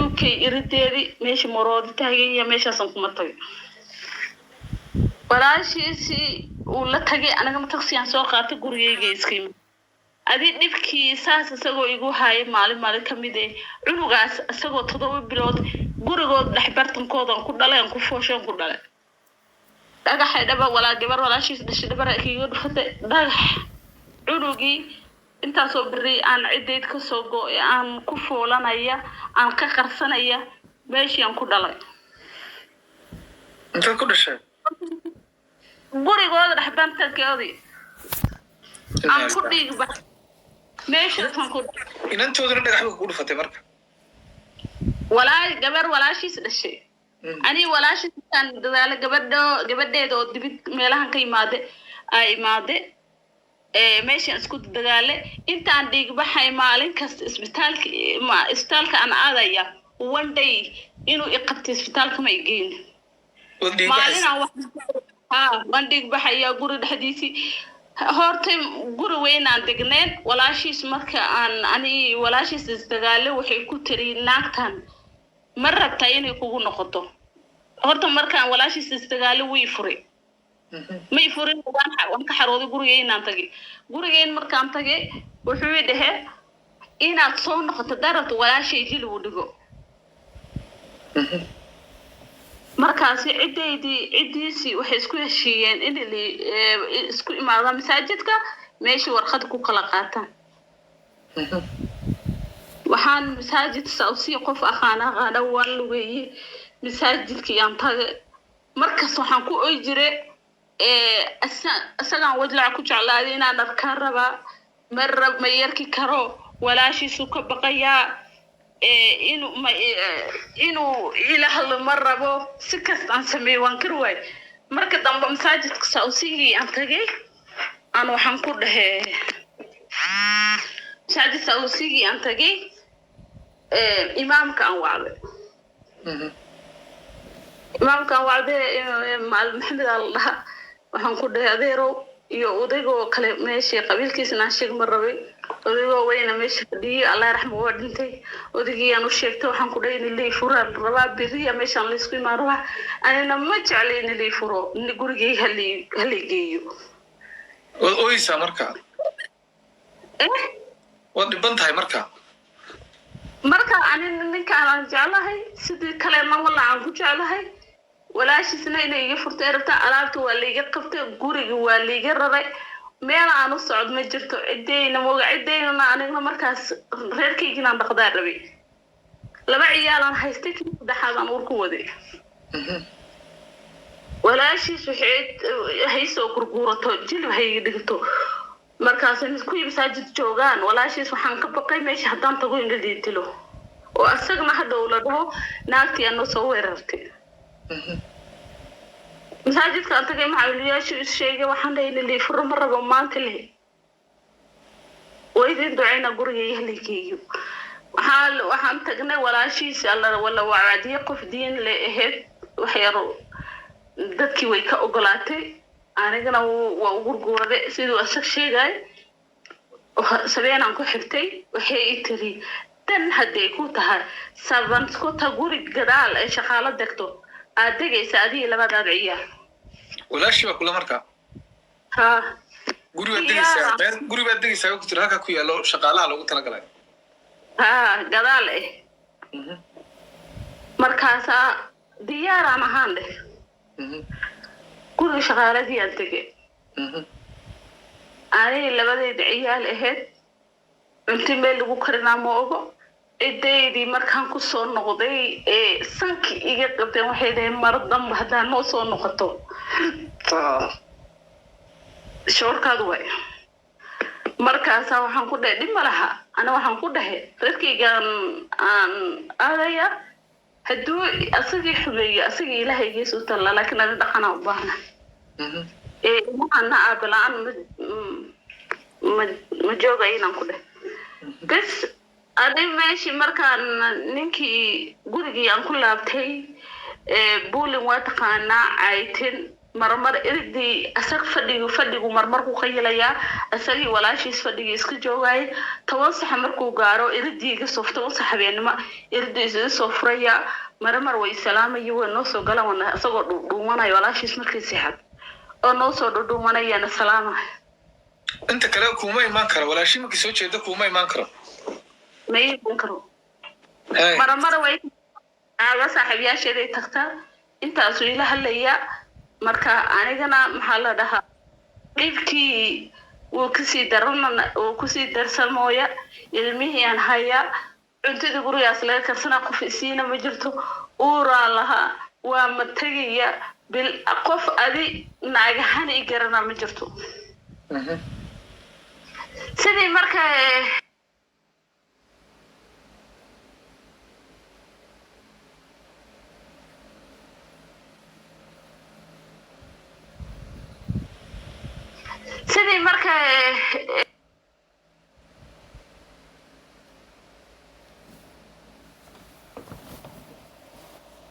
UK irideedi meesha moroodi taagay meeshaas aan kuma tagay walaashiisi uu la tagay anaga ma tagsiyaan soo qaatay gurigeyga iskiim adi dhibkii saas isagoo igu haayay maalin kamid ah cunugaas isagoo 7 bilood gurigood dhaxbartankooda ku dhaleen ku fooshan ku dhaleen dhagaxay dhaba walaa gabar walaashiis dhashay dhabar kiiga dhufatay dhagax cunugii intaasoo biri aan cideed ka soo go'ay aan ku foolanaya aan ka qarsanaya meeshii aan ku dhalay inta ku dhashay gurigooda dhaxbartankoodii aan ku dhiigba meesha aan ku inantoodana dhagax ku dhufatay marka walaa gabar walaashiis dhashay ani walaashiis kan dadaal gabadheeda oo dibid meelahan ka imaade meesha isku dagaale intaan dhiig baxay maalin kasta isbitaalka aan aadaya one day inuu iqabtay isbitaalka ma igeen maalin waan dhiig baxaya guri dhexdiisii hortay guri weyn aan degneen walaashiis marka aan ani walaashiis dagaale waxay ku tiri naagtan ma rabtaa inay kugu noqoto horta markaan walaashiis dagaale way furay ma ifurin waan ka xarooday gurigeenaan tagay gurigeen markaan tagay wuxuu dhahay inaad soo noqoto darabta walaashay jil uu dhigo markaas cidiisi waxay isku heshiiyeen in isku imaadaan masaajidka meeshii warqad ku kala qaataan waxaan masaajid Saudi qof aqaana waan lugeeyay masaajidkii aan tagay markaas waxaan ku oy jiray asagaan wajlac ku jeclaaday inaan arkaan rabaa marab ma yarki karo walaashiisu ka baqayaa inuu ilaahay ma rabo si kastaan sameey waan karwaay marka dambe masaajidka Saudi aan tagay aan waxaan ku dhahay masaajid Saudi aan tagay imaamka aan wacday maal maxamed Allah waxaan ku dhahay adeero iyo odaygo kale meeshii qabiilkiisna sheeg ma rabay odaygo weyna meeshii fadhiyay Allah raxmo waa dhintay odaygii aan u sheegtay waxaan ku dhahay in lii furo rabaa biriya meeshan la isku imaan rabaa anina ma jeclay in lii furo in gurigay halii geeyo oysa marka wad dhiban tahay marka anina ninkaan jeclahay sidii kale ma wala aan ku jeclahay walaashiisna inay iga furtay rabta alaabta waa liiga qabtay guriga waa liiga raray meel aan u socod ma jirto cideeyna aniga markaas reerkaygiina dhaqdaa rabay laba ciyaalan haystay saddexaad aan uur ku waday walaashiis waxay hayso gurgurato jilib hay dhigto markaas inay ku masaajid joogaan walaashiis waxaan ka baqay meesha hadaan tago in la diintilo oo asagna hadhow la dhaho naagtii aan soo weerartay masaajidka aan tagay maxaaliyaashu sheegay waxaan leeyahay lii furo ma rabo maanta leh weydin ducayna gurigay haleegeeyo waxaan tagnay walaashiis alla wala wacdiye qof diin le aheed waxyaro dadkii way ka ogolaatay anigana waa ugu gurguray sidoo asag sheegay sabeenan ku xirtay waxay tiri tan haday ku tahay saban ku ta guri gadaal ay shaqaale degto aadagaysa adii labadaad ciyaar walaashi waa kula marka guriga degaysa ku jira halka ku yaalo shaqaalaha lagu tala galay gadaal markaas diyaar aan ahaan leh guriga shaqaaladii aan tagay ani labadeed ciyaal aheyd intii meel lagu karinaa ma ogo cideedii markaan ku soo noqday sanki iga qabteen waxay dhahay mar dambe haddaan noo soo noqoto shoorkaadu way markaas waxaan ku dhahay dhib ma laha ana waxaan ku dhahay reerkaygaan aan aadaya hadduu asagii xumeeyo asagii ilaahaygiisu talla laakiin ani dhaqanaa u baahna waxaana aabalaan ma jooga inaan ku dhahay bas adi meeshii markaan ninkii gurigii aan ku laabtay buulin waa taqaanaa caytin marmar iridii asag fadhigu marmar ku qayilaya asagii walaashiis fadhigi iska joogay 10 sax markuu gaaro iridii ka soo 10 sax habeenimo iridii isu soo furaya marmar way salaamayo way noo soo galaan asagoo dhuumanayo walaashiis markii sixad oo noo soo dhuumanayana salaamahay inta kale kuma iman karo walaashii markii soo jeeda kuma iman karo ma iman karo marmar way aaga saaxiibayaasheeday tagtaa intaas ila halaya marka anigana maxaa la dhahaa dhibkii uu ku sii darsamooya ilmihii aan haya cuntada gurigaas laga karsana qof isiina ma jirto uura laha waa matagaya bil qof adi naagahan i garana ma jirto sidii marka sidii marka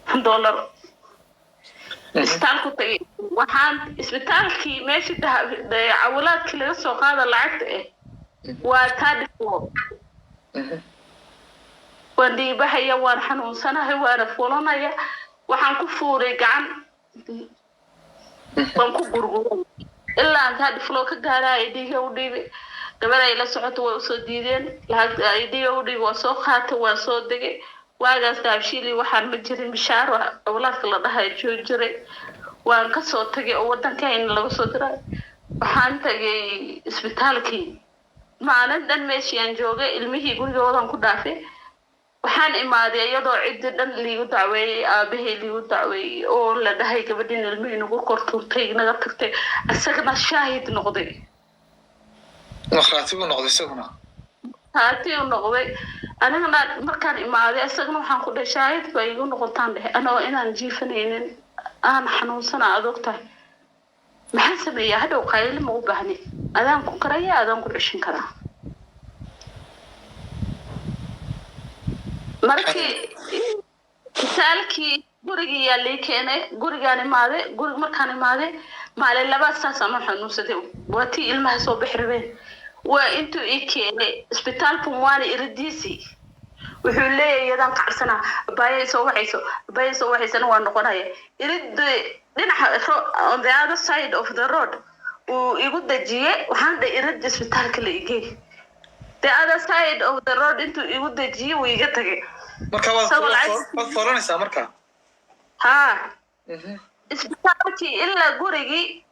$1 isbitaalku tagay waxaan isbitaalkii meeshii cawlaadkii laga soo qaada lacagta waa taadifo waan dhiibahaya waan xanuunsanahay waana fulanaya waxaan ku fuuray gacan waan ku gurguray ilaa aan taadiflo ka gaaray dhiiga u dhiibay gabadha ay la socoto way soo diideen lacag ay dhiiga u dhiibay waa soo qaatay waa soo degay waagaas daabshili waxaan ma jirin bishaar awlaadka la dhahay jiray waan ka soo tagay oo wadankeena laga soo diray waxaan tagay isbitaalkii maalin dhan meeshii aan joogay ilmihii gurigoodan ku dhaafay waxaan imaaday iyadoo cid dhan liigu dacweeyay aabahey liigu dacweeyay oo la dhahay gabadhin ilmihii nagu korturtay naga tagtay asagna shaahid noqday markhaati uu noqday isaguna haati uu noqday anigana markaan imaaday asagna waxaan ku dhahay shaahid bay igu noqotaan dhahay anoo inaan jiifanaynin aan xanuunsana adogtahay maxaan sameeyaa hadhow qayli ma u baahni adaan ku karaya adaan ku cishin karaa markii isaalkii gurigii yaa lii keenay gurigaan imaaday markaan imaaday maalin laba saas ama xanuunsaday waa tii ilmaha soo bixireen waa intuu ii keenay isbitaalku waana iridiisi wuxuu leeyahay yadan qacsana baayay soo waxaysana waa noqonaya irid dhinaca on the other side of the road uu igu dajiyay waxaan dhahay irid isbitaalka la igey the other side of the road intuu igu dajiyay wuu iga tagay marka waad fooranaysaa marka ha isbitaalkii ilaa gurigii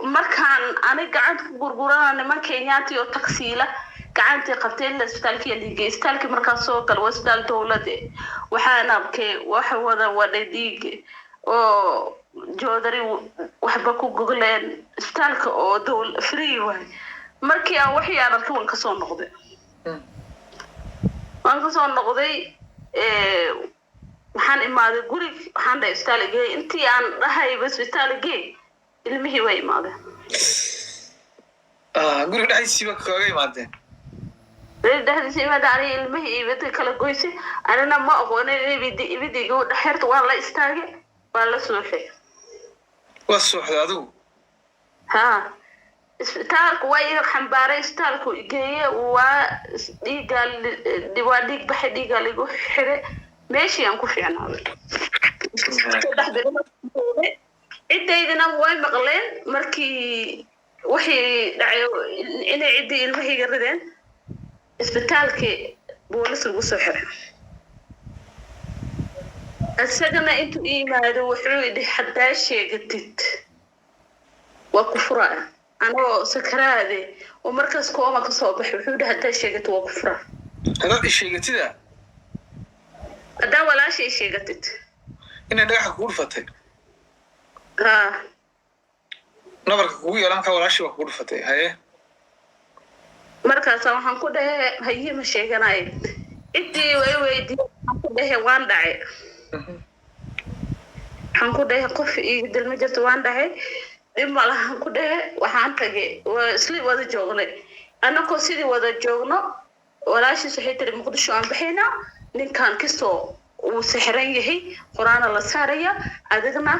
markaan ani gacanta ku gurgurana niman Kenyaati oo taksiila gacantii qabteen la isbitaalkii liigay isbitaalkii markaan soo gal wasbitaal dawladda waxaan arkay waxa wada dhiig oo joodari waxba ku gogleen isbitaalka oo dawlad free way markii aan wax yar arkay waan ka soo noqday waxaan imaaday guri waxaan dhahay isbitaalkii intii aan dhahay isbitaalkii ilmihii way imaadeen guri dhaxaysiiba kaga imaadeen dhaxaysiiba ilmihii ibada kala goysay anina ma aqoonin ibidiga dhaxirta waa la istaagay waa la suuxay adigu ha isbitaalku waa iga xambaaray isbitaalku geeyay waa dhiig baxay dhiiga lagu xiray meeshii aan ku fiicnaaday cidaydina way maqleen markii wixii dhacay inay cidii ilmahayga rideen isbitaalkii boolis lagu soo xiray asagana intuu iimaado wuxuu yidhi haddaa sheegatid waa ku furaa anoo sakaraade oo markaas kooma ka soo baxay wuxuu yidhi haddaa sheegatid waa ku furaa haddaad sheegatida haddaa walaashay sheegatid inay dhagaxa kugu dhufatay ها nabarka kugu yeelan ka walaashii waa kugu dhufatay haye markaas waxaan ku dhahay haye ma sheeganay intii way weydiiyay waxaan ku dhahay waan dhacay waxaan ku dhahay qof ii dilma jirto waan dhahay dhima lahan ku dhahay waxaan tagay waa isla wada joognay anako sidii wada joogno walaashii waxay tiri Muqdisho aan baxayna ninkan kastoo uu sixran yahay quraana la saaraya adigna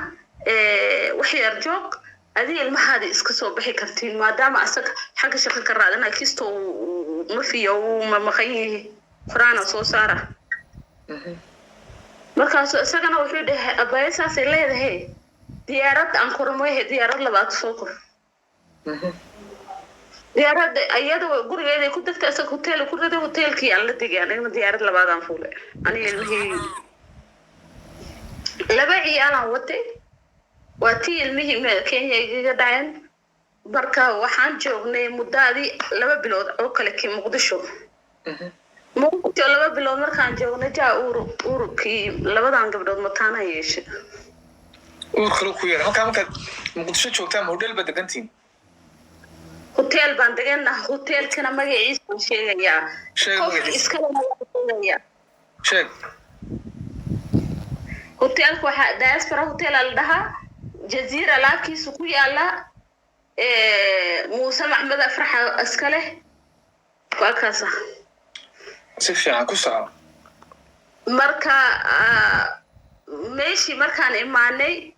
وحير جوق هذه المحاد إسكسو بحي كرتين ما دام أسك حاجة شكل كرادنا كيستو ما فيه وما مخيه فرانا صوصارة markaas isagana wuxuu dhahay abayasaas ay leedahay diyaarad aan kormeeyay diyaarad labaad soo kor diyaarad ayada gurigeeda ku dadka asag hotel ku raday hotelkii aan la digay aniga diyaarad labaad aan fuulay aniga ilmihii laba ciyaal aan watay waa tii ilmihii Kenya iga dhaceen marka waxaan joognay muddadii 2 bilood oo kale kii Muqdisho ممكن لما بلو مركان جونا جاء أورو كي لبدان قبل ما تانا يش. خلوك وياه ما كان مقدسة شو كان هوتيل بدكنتين. هوتيل بندقنا هوتيل كنا ما يعيش شيء يا. شيء. إسكالنا يا. شيء. هوتيل كوها دايسبرا هوتيل الدها جزيرة لكن سكوي على موسى محمد أفرح أسكاله وكذا. سيفي عن كسرة marka meeshii markaan imaanay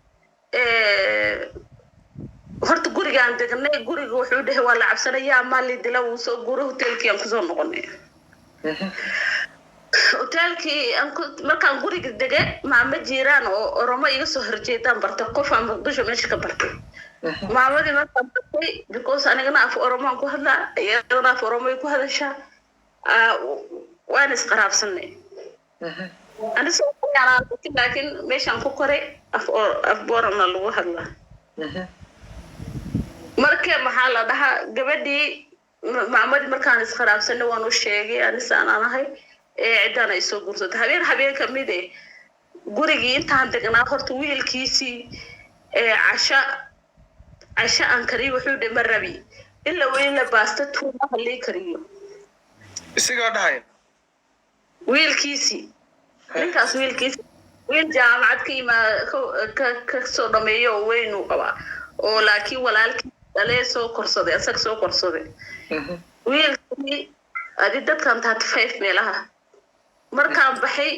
horta gurigaan degnay guriga wuxuu dhahay waa la cabsanayaa maali dila uu soo guuro hotelkii aan ku soo noqonay hotelkii markaan guriga degay maama jiraan oo Oromo iga soo horjeedaan barta qof aan Muqdisho meesha ka bartay maamadii markaan bartay because anigana af Oromo ku hadlaa iyadana af Oromo ku hadashaa وأنا سقراب سنة. أنا سويت أنا لكن مش عم فكري أفبورنا الله هلا. مركب محل ده قبدي معمد مركان سقراب سنة وأنا الشيء أنا سأنا هاي عندنا يسوق قرصة حبير كميدة قريجي أنت عندك ناخر طويل كيسي عشاء أنكري وحود مربي إلا وين لباسته ما خليه كريم. السيجار هاي wiilkiisi ninkaas wiilkiisi wiil jaamacad ka soo dhameeyo weyn uu qaba oo laakiin walaalkii dhalee soo korsaday asag soo korsaday wiilkii adi dadkan 35 meelaha markaan baxay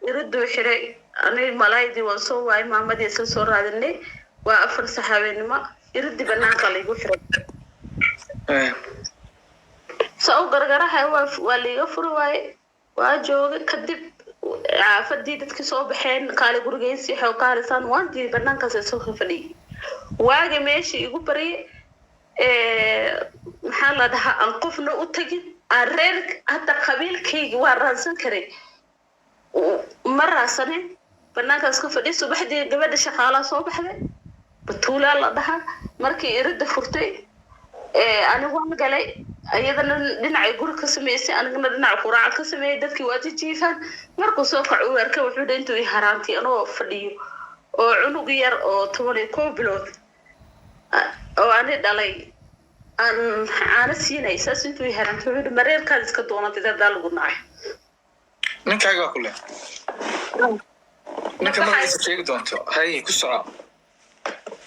iridu xiray anay malaaydi waan soo waay maamadii soo raadinay waa 4 saxaabenimo iridi banaanka lagu xiray soo gargaraha waa liiga furo waay واجوج كدب عفدي دتك صوب حين قال قرجين سيح وقال إنسان وانتي بنان كسر سوق فلي واجي ماشي يقول بري محل ده أنقفنا وتجي الريرك حتى قبيل كي ورانسن كري مرة سنة بنان كسر فلي صبح دي قبل الشغالة صبح ده بطولة الله ده مركي يرد فرتي أنا وان قالي أيضاً دينعي قول كسميسي أنا قلنا دينعي قراءة كسمي دتك واتي جيفان مركو سوق عوارك وحود انتو يهرانتي أنا فليو أو عنو غير أو تولي كوبلوت أو أنا دالي أنا سينا إساس انتو يهرانتي وحود مرير كادس كدونا تدال قلناي من كايقا كله من كما يسا شيء دونتو هاي كسرة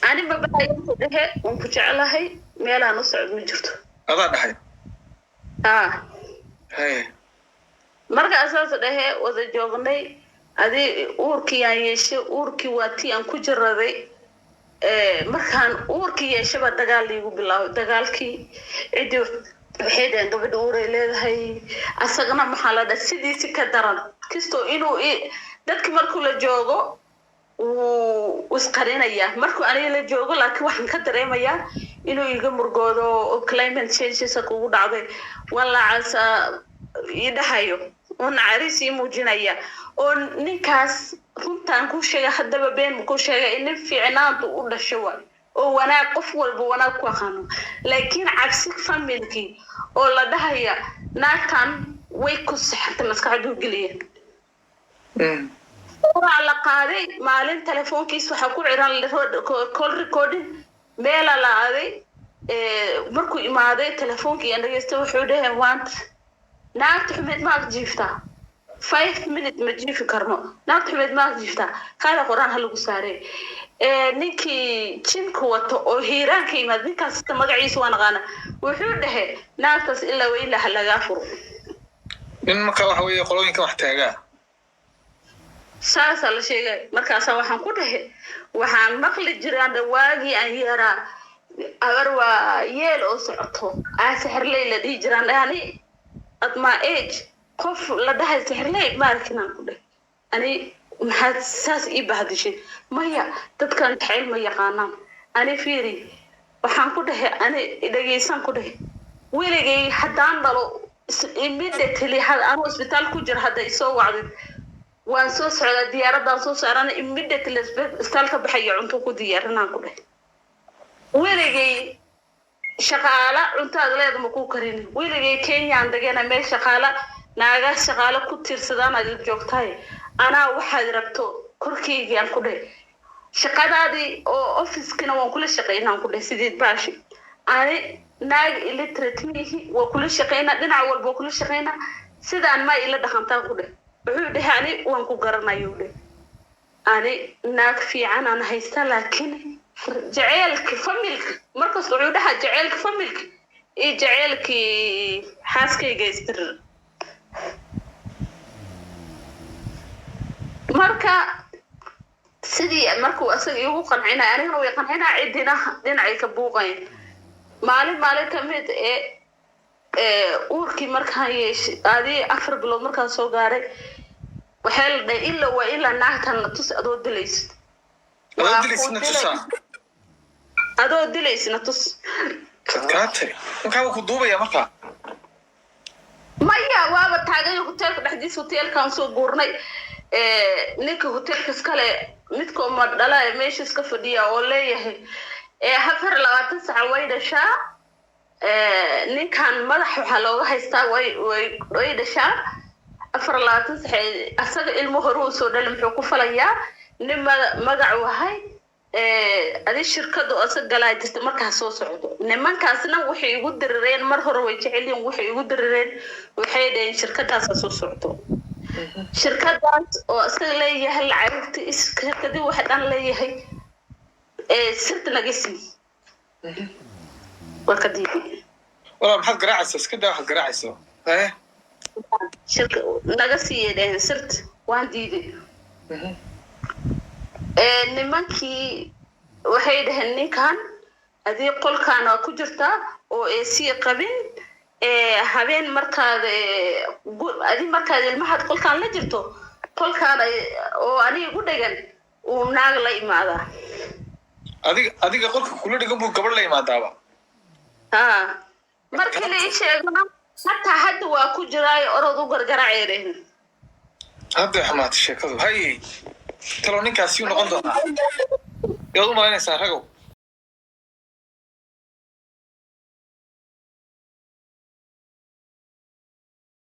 أنا بابا يمتو ده ونكتع لهي ميلا نصعد من جرتو هذا دحي هاي marka asaas dhahay wada joognay adi uurkii aan yeeshay uurkii waatii aan ku jiraday markaan uurkii yeeshaba dagaal liigu bilaabay dagaalkii cidii waxay gabadh uuray leedahay asagana maxaa la dhahay sidiisi ka daran kisto inuu dadkii markuu la joogo uu isqarinaya markuu aniga la joogo laakiin waxaan ka dareemayaa inuu iga murgoodo oo climate change ku dhacday walaacasa idahayo oo naarisi muujinaya oo ninkaas runtaan ku sheegay hadaba been ku sheegay in fiicnaantu u dhashay oo wanaag qof walba wanaag ku aqaano laakiin cagsi familki oo la dhahaya naagtan way ku saxta maskaxdu geliyeen la qaaday maalin telefoonkiisa waxa ku xiran call recording meel la aaday markuu imaaday telefoonkii aan dhageysto wuxuu dhahay want naagta xumeed ma jiifta 5 minutes ma jiifi karno naagta xumeed ma jiifta kala qoraan hal lagu saaray ninkii jinku wato oo hiiraanka imaad ninkaas magaciisa waan aqaana wuxuu dhahay naagtaas ilaa way laga furo in marka waxa weeye qolooyinka wax taagaa saas la sheegay markaas waxaan ku dhahay waxaan maqli jiraan dhawaagi aan yaraa abar waa yeel oo socoto sixirley la dhihi jiraan yani at my age qof la dhahay sixirley maarkinaan ku dhahay ani maxaad saas ii bahdishay maya dadkan jacayl ma yaqaanaan ani fiiri waxaan ku dhahay ani dhageysan ku dhahay weligay haddaan dhalo immediately anuu isbitaal ku jiro hadda isoo wacdid waan soo socdaa diyaaradaan soo saarana immediately isbitaal ka baxaya cunto ku diyaarinaan ku dhahay weligay shaqaala cuntaad leedama ku karin weligay kenyaan degana meel shaqaala naaga shaqaala ku tiirsadaan aad joogtahay anaa waxaad rabto korkeygaan ku dhahay shaqadaadii oo office-kina waan kula shaqeynaan ku dhahay sideed baashi ani naag illiterate mihi waa kula shaqeynaa dhinac walba waa kula shaqeynaa sidaan ma ila dhaqantaan ku dhahay wuxuu dhahay ani waan ku garanayo dhahay ani naag fiican aan haysta laakiin jaceelka familka markaas wuxuu dhahaa jaceelka familka iyo jaceelkii xaaskayga istir marka sidii markuu asaga igu qancinay anigana way qancinaa cidina dhinacay ka buuqayn maalin kamid uurkii markaan yeeshay adii 4 bilood markaan soo gaaray waxaa la dhahay ilaa naagtan la tus adoo dilaysid adoo dilaysna tus kaatay markaa ku duubaya markaa maya waaba taagay hoteelka dhexdiisa hoteelkaan soo guurnay ninka hoteelka iskale midkoo ma dhala meesha iska fadhiya oo leeyahay 24 saac way dhashaa ninkan madax waxaa looga haystaa way dhashaa 24 saac asaga ilmo hore uu soo dhalay muxuu ku falayaa nin magac wahay adi shirkadu asaga galaa jirta markaa soo socdo nimankaasna waxay igu dirireen mar hore way jecelyiin waxay igu dirireen waxay dhaheen shirkadaas soo socdo shirkadaas oo asaga leeyahay lacagta shirkadii waxa dhan leeyahay sirta nagisi wakadii wala maxad garaacaysa iska daa waxad garaacaysa shirka naga siiyeen sirta waan diiday nimankii waxay dhaheen ninkan adii qolkaana ku jirtaa oo sii qabin habeen markaad ilmahaad qolkaan la jirto qolkaan oo aniga igu dhagan uu naag la imaadaa adiga qolka kula dhigan buu gabadh la imaadaaba markii la ii sheegana hataa hadda waa ku jiraayo orod u gargaraacay dhaheen hadda xamaatay sheekadu hay talo ninkaasi u noqon doonaa yaad u malaynaysaa ragow